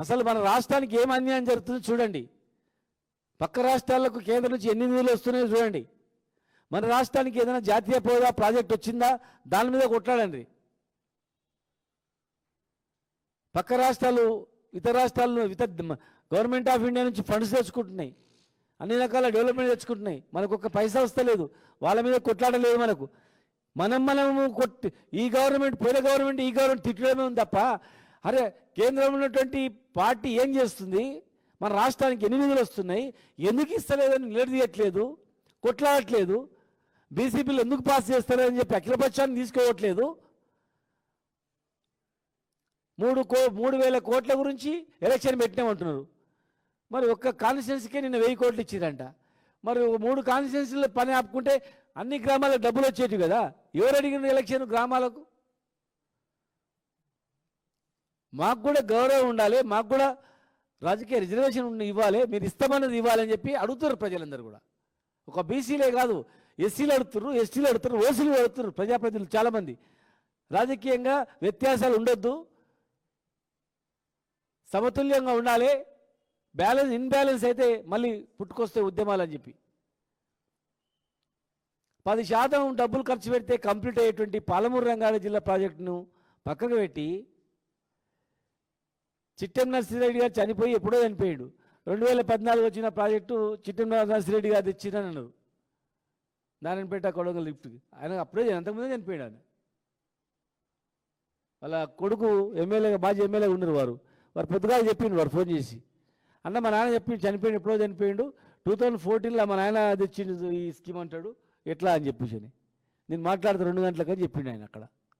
అసలు మన రాష్ట్రానికి ఏం అన్యాయం జరుగుతుందో చూడండి. పక్క రాష్ట్రాలకు కేంద్రం నుంచి ఎన్ని నిధులు వస్తున్నాయో చూడండి. మన రాష్ట్రానికి ఏదైనా జాతీయ హోదా ప్రాజెక్ట్ వచ్చిందా దాని మీద కొట్లాడండి. పక్క రాష్ట్రాలు ఇతర రాష్ట్రాలను గవర్నమెంట్ ఆఫ్ ఇండియా నుంచి ఫండ్స్ తెచ్చుకుంటున్నాయి, అన్ని రకాల డెవలప్మెంట్ తెచ్చుకుంటున్నాయి. మనకు ఒక పైసా వస్తలేదు, వాళ్ళ మీద కొట్లాడలేదు. మనము ఈ గవర్నమెంట్ పోయిన గవర్నమెంట్ ఈ గవర్నమెంట్ తిట్టడమే ఉంది తప్ప, అరే కేంద్రంలో ఉన్నటువంటి పార్టీ ఏం చేస్తుంది, మన రాష్ట్రానికి ఎన్ని నిధులు వస్తున్నాయి, ఎందుకు ఇస్తలేదని నిలదీయట్లేదు, కొట్లాడట్లేదు. బీసీపీలు ఎందుకు పాస్ చేస్తలేదని చెప్పి అఖిలపక్షాన్ని తీసుకోవట్లేదు. 3,000 కోట్ల గురించి ఎలక్షన్ పెట్టినామంటున్నారు. మరి ఒక్క కాన్స్టిట్యున్సీకే నిన్న 1000 కోట్లు ఇచ్చిందంట. మరి 3 కాన్స్టిట్యున్సీలో పని ఆపుకుంటే అన్ని గ్రామాలకు డబ్బులు వచ్చేవి కదా. ఎవరు అడిగిన ఎలక్షన్ గ్రామాలకు? మాకు కూడా గౌరవం ఉండాలి, మాకు కూడా రాజకీయ రిజర్వేషన్ ఇవ్వాలి, మీరు ఇస్తామన్నది ఇవ్వాలని చెప్పి అడుగుతారు ప్రజలందరూ కూడా. ఒక బీసీలే కాదు, ఎస్సీలు అడుగుతున్నారు, ఎస్టీలు అడుగుతున్నారు, ఓసీలు అడుగుతున్నారు, ప్రజాప్రతినిధులు చాలామంది. రాజకీయంగా వ్యత్యాసాలు ఉండొద్దు, సమతుల్యంగా ఉండాలి. ఇన్బ్యాలెన్స్ అయితే మళ్ళీ పుట్టుకొస్తే ఉద్యమాలు అని చెప్పి 10% డబ్బులు ఖర్చు పెడితే కంప్లీట్ అయ్యేటువంటి పాలమూరు రంగారెడ్డి జిల్లా ప్రాజెక్టును పక్కకు పెట్టి చిట్టెం నర్సిరెడ్డి గారు చనిపోయి ఎప్పుడో చనిపోయాడు. 2014 వచ్చిన ప్రాజెక్టు చిట్టెం నర్సిరెడ్డి గారు తెచ్చిరని అన్నారు. నారాయణపేట కొడగల్ లిఫ్ట్కి ఆయన అప్పుడే అంతకుముందే చనిపోయాడు. ఆయన వాళ్ళ కొడుకు ఎమ్మెల్యేగా మాజీ ఎమ్మెల్యేగా ఉన్నారు. వారు పొద్దుగా చెప్పిండు, వారు ఫోన్ చేసి, అన్న మా నాన్న చెప్పి చనిపోయిండు, ఎప్పుడో చనిపోయిండు, 2014లో మా నాయన తెచ్చిండు ఈ స్కీమ్ అంటాడు, ఎట్లా అని చెప్పేసి నేను మాట్లాడుతూ 2 గంటలకు అని చెప్పిండు ఆయన అక్కడ.